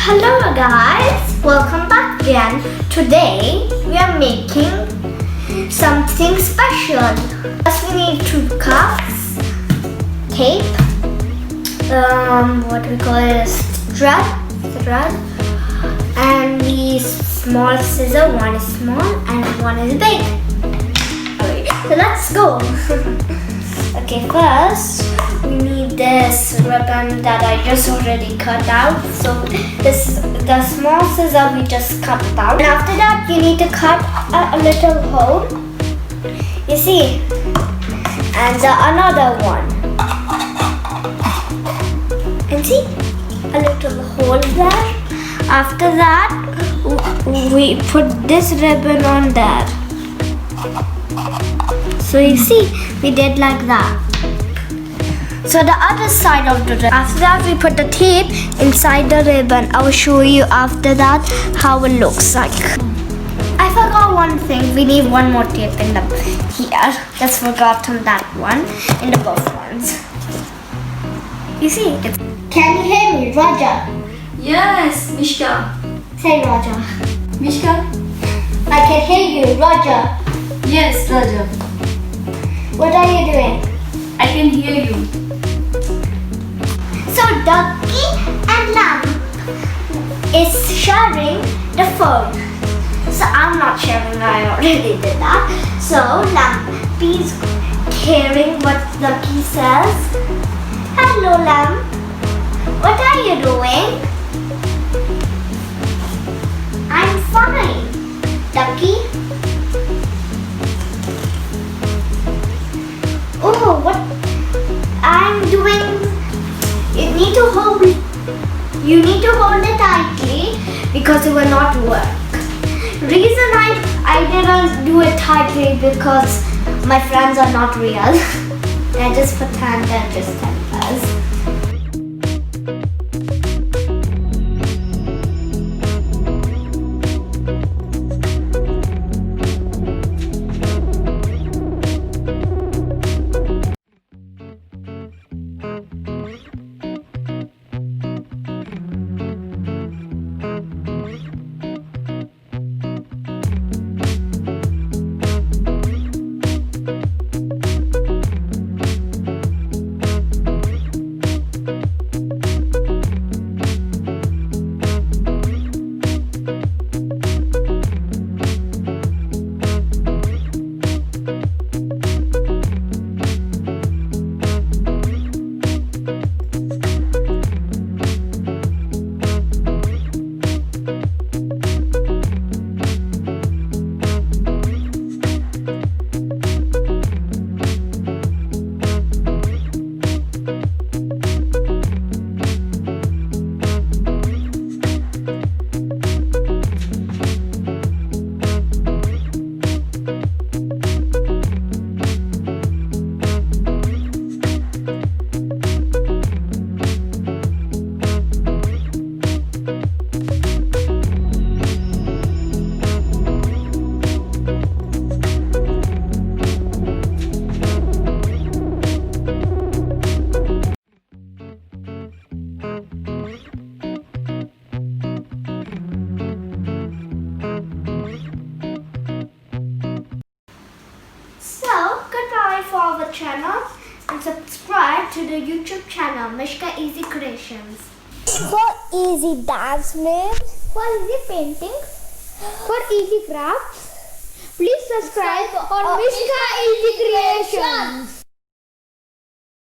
Hello guys, welcome back again. Today we are making something special. First we need 2 cups, tape, what we call it thread, and these small scissors. One is small and one is big. Okay, so let's go. Okay, first we need this ribbon that I just already cut out. So the small scissor we just cut out. And after that you need to cut a little hole. You see? And another one. And see? A little hole there. After that we put this ribbon on there. So you see, we did like that. So the other side of the ribbon. After that we put the tape inside the ribbon. I will show you after that how it looks like. I forgot one thing. We need one more tape in the here. Just forgotten that one in the both ones. You see? Can you hear me, Raja? Yes, Mishka. Say Raja. Mishka? I can hear you, Raja. Yes, Raja. What are you doing? I can hear you. So Ducky and Lamb is sharing the phone. So I'm not sharing, I already did that. So Lamb is hearing what Ducky says. Hello Lamb, what are you doing? I'm fine. Ducky? Oh, what I'm doing, you need to hold it tightly because it will not work. Reason I didn't do it tightly because my friends are not real. I just pretend they're just tempers. For our channel and subscribe to the YouTube channel MishkaEasyCreations. For easy dance moves, For easy painting, for easy crafts, please subscribe on Mishka Easy Creations.